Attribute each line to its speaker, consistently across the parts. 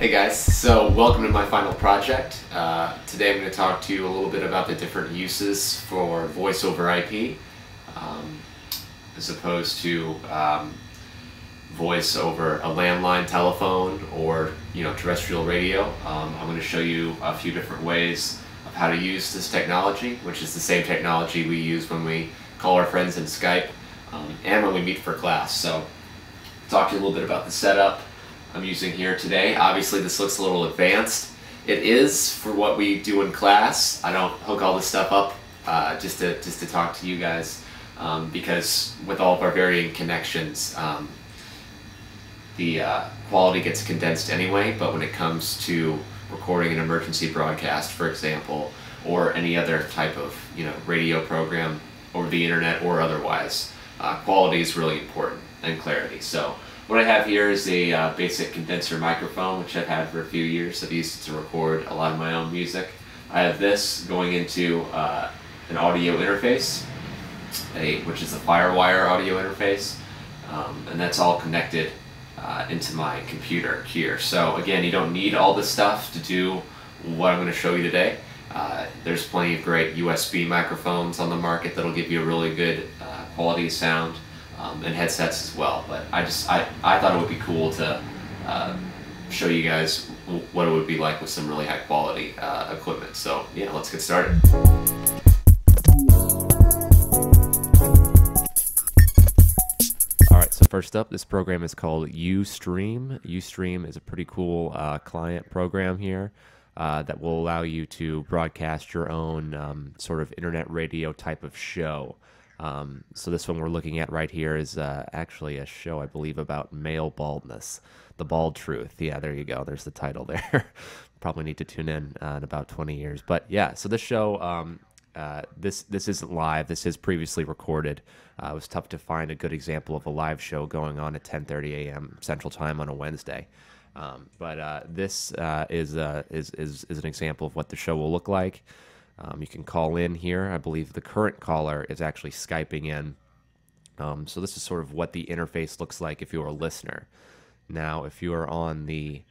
Speaker 1: Hey guys, so welcome to my final project. Today I'm going to talk to you a little bit about the different uses for voice over IP as opposed to voice over a landline telephone or terrestrial radio. I'm going to show you a few different ways of how to use this technology, which is the same technology we use when we call our friends in Skype and when we meet for class. So talk to you a little bit about the setup I'm using here today. Obviously this looks a little advanced. It is for what we do in class. I don't hook all this stuff up just to talk to you guys because with all of our varying connections the quality gets condensed anyway, but when it comes to recording an emergency broadcast, for example, or any other type of radio program over the internet or otherwise, quality is really important and clarity. So what I have here is a basic condenser microphone, which I've had for a few years. I've used it to record a lot of my own music. I have this going into an audio interface, which is a FireWire audio interface, and that's all connected into my computer here. So again, you don't need all this stuff to do what I'm going to show you today. There's plenty of great USB microphones on the market that'll give you a really good quality of sound. And headsets as well, but I thought it would be cool to show you guys what it would be like with some really high quality equipment. So yeah, let's get started. Alright, so first up, this program is called Ustream. Ustream is a pretty cool client program here that will allow you to broadcast your own sort of internet radio type of show. So this one we're looking at right here is actually a show, I believe, about male baldness. The Bald Truth. Yeah, there you go. There's the title there. Probably need to tune in about 20 years. But yeah, so this show, this isn't live. This is previously recorded. It was tough to find a good example of a live show going on at 10:30 a.m. Central Time on a Wednesday. But this is an example of what the show will look like. You can call in here. I believe the current caller is actually Skyping in. So this is sort of what the interface looks like if you're a listener. Now, if you are on the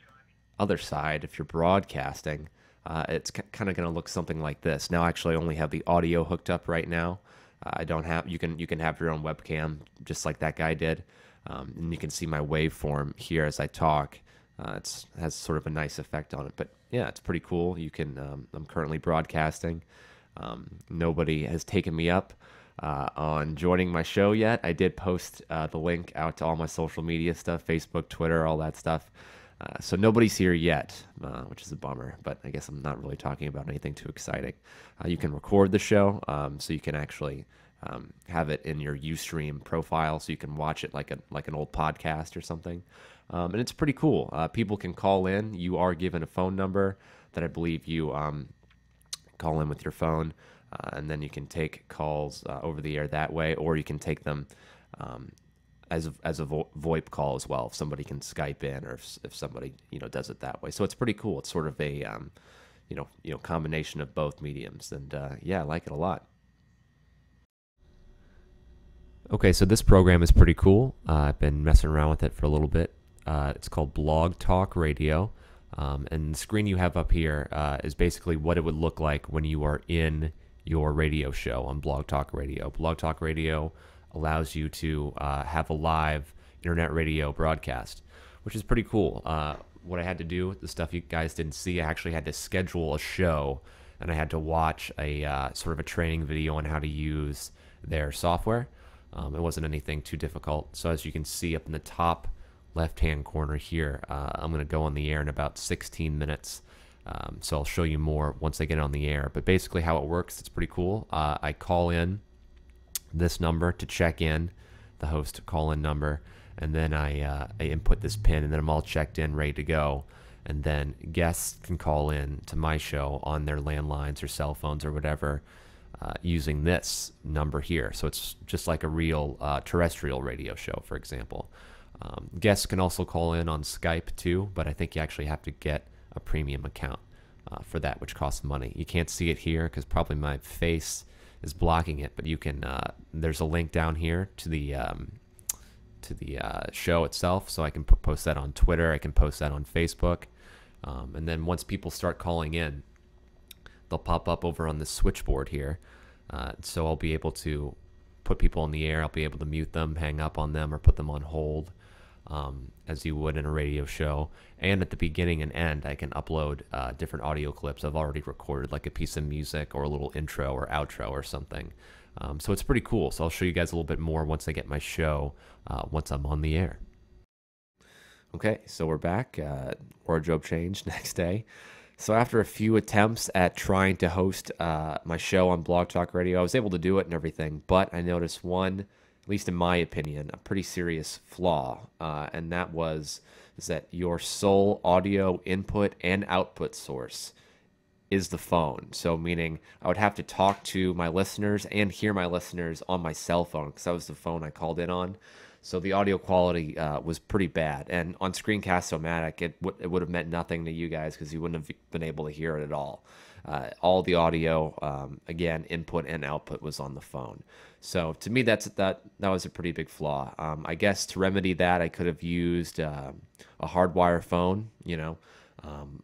Speaker 1: other side, if you're broadcasting, it's kind of going to look something like this. Now, actually, I only have the audio hooked up right now. I don't have. You can have your own webcam, just like that guy did, and you can see my waveform here as I talk. It has sort of a nice effect on it, but yeah, it's pretty cool. You can. I'm currently broadcasting. Nobody has taken me up on joining my show yet. I did post the link out to all my social media stuff, Facebook, Twitter, all that stuff. So nobody's here yet, which is a bummer, but I guess I'm not really talking about anything too exciting. You can record the show, so you can actually have it in your Ustream profile, so you can watch it like an old podcast or something. And it's pretty cool. People can call in. You are given a phone number that I believe you call in with your phone, and then you can take calls over the air that way, or you can take them as a VoIP call as well. If somebody can Skype in, or if somebody does it that way. So it's pretty cool. It's sort of a combination of both mediums, and yeah, I like it a lot. Okay, so this program is pretty cool. I've been messing around with it for a little bit. It's called Blog Talk Radio, and the screen you have up here is basically what it would look like when you are in your radio show on Blog Talk Radio. Blog Talk Radio allows you to have a live internet radio broadcast, which is pretty cool. What I had to do, the stuff you guys didn't see, I actually had to schedule a show, and I had to watch a sort of a training video on how to use their software. It wasn't anything too difficult. So as you can see up in the top left-hand corner here, I'm going to go on the air in about 16 minutes. So I'll show you more once I get on the air. But basically how it works, it's pretty cool. I call in this number to check in, the host call-in number, and then I input this pin, and then I'm all checked in, ready to go. And then guests can call in to my show on their landlines or cell phones or whatever, using this number here. So it's just like a real terrestrial radio show, for example. Guests can also call in on Skype too, but I think you actually have to get a premium account for that, which costs money. You can't see it here because probably my face is blocking it, but you can. There's a link down here to the show itself, so I can post that on Twitter. I can post that on Facebook. And then once people start calling in, they'll pop up over on the switchboard here. So I'll be able to put people in the air. I'll be able to mute them, hang up on them, or put them on hold, as you would in a radio show. And at the beginning and end, I can upload different audio clips I've already recorded, like a piece of music or a little intro or outro or something. So it's pretty cool. So I'll show you guys a little bit more once I get my show, once I'm on the air. Okay, so we're back. Wardrobe change next day. So after a few attempts at trying to host my show on Blog Talk Radio, I was able to do it and everything, but I noticed one, at least in my opinion, a pretty serious flaw, and that is that your sole audio input and output source is the phone. So meaning I would have to talk to my listeners and hear my listeners on my cell phone, because that was the phone I called in on. So the audio quality was pretty bad. And on Screencast-O-Matic, it would have meant nothing to you guys because you wouldn't have been able to hear it at all. All the audio, again, input and output was on the phone. So to me, that was a pretty big flaw. I guess to remedy that, I could have used a hardwire phone,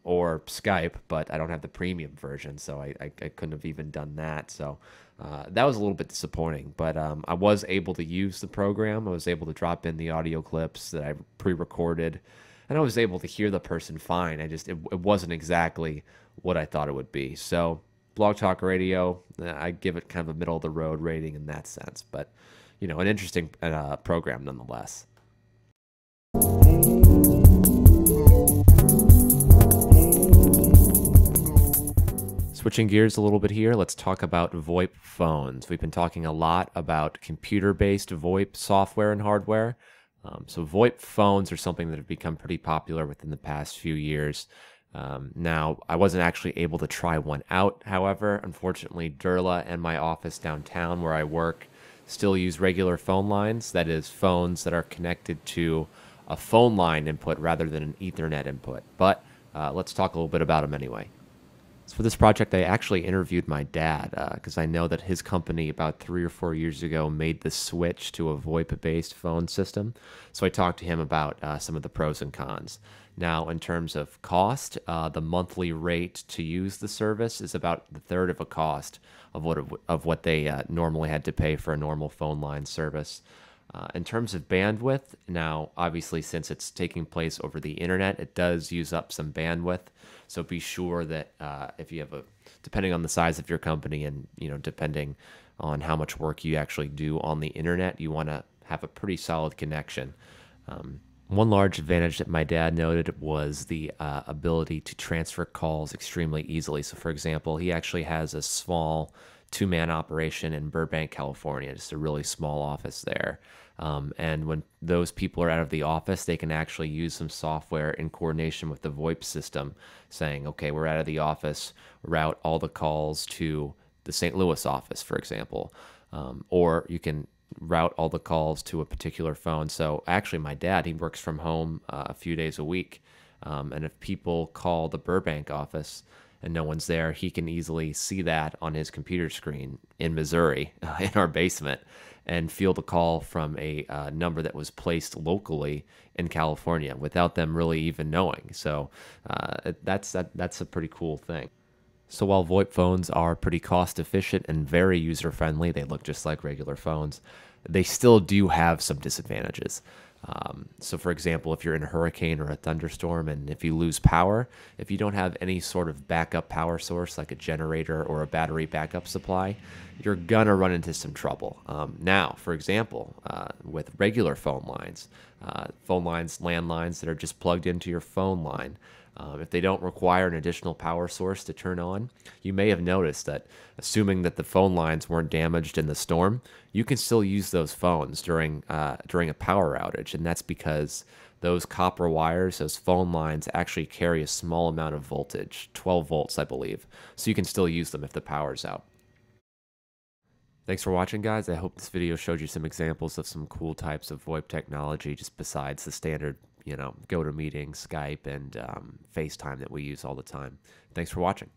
Speaker 1: or Skype, but I don't have the premium version, so I couldn't have even done that. So that was a little bit disappointing, but I was able to use the program. I was able to drop in the audio clips that I pre-recorded, and I was able to hear the person fine. It wasn't exactly what I thought it would be. So Blog Talk Radio, I give it kind of a middle-of-the-road rating in that sense, but an interesting program nonetheless. Switching gears a little bit here, let's talk about VoIP phones. We've been talking a lot about computer-based VoIP software and hardware. So VoIP phones are something that have become pretty popular within the past few years. Now, I wasn't actually able to try one out, however. Unfortunately, Durla and my office downtown where I work still use regular phone lines, that is, phones that are connected to a phone line input rather than an Ethernet input. But let's talk a little bit about them anyway. So for this project, I actually interviewed my dad because I know that his company about 3 or 4 years ago made the switch to a VoIP-based phone system. So I talked to him about some of the pros and cons. Now, in terms of cost, the monthly rate to use the service is about the third of a cost of what they normally had to pay for a normal phone line service. In terms of bandwidth, now, obviously, since it's taking place over the internet, it does use up some bandwidth. So be sure that if you have depending on the size of your company and, depending on how much work you actually do on the internet, you want to have a pretty solid connection. One large advantage that my dad noted was the ability to transfer calls extremely easily. So, for example, he actually has a small two-man operation in Burbank, California, just a really small office there. And when those people are out of the office, they can actually use some software in coordination with the VoIP system saying, okay, we're out of the office, route all the calls to the St. Louis office, for example. Or you can route all the calls to a particular phone. So actually my dad, he works from home a few days a week. And if people call the Burbank office and no one's there, he can easily see that on his computer screen in Missouri, in our basement, and field a call from a number that was placed locally in California without them really even knowing. So that's a pretty cool thing. So while VoIP phones are pretty cost efficient and very user friendly, they look just like regular phones, they still do have some disadvantages. So for example, if you're in a hurricane or a thunderstorm and if you lose power, if you don't have any sort of backup power source like a generator or a battery backup supply, you're gonna run into some trouble. Now, for example, with regular phone lines, landlines that are just plugged into your phone line, if they don't require an additional power source to turn on, you may have noticed that, assuming that the phone lines weren't damaged in the storm, you can still use those phones during a power outage, and that's because those copper wires, those phone lines, actually carry a small amount of voltage, 12 volts, I believe, so you can still use them if the power's out. Thanks for watching, guys. I hope this video showed you some examples of some cool types of VoIP technology, just besides the standard GoToMeeting, Skype, and FaceTime that we use all the time. Thanks for watching.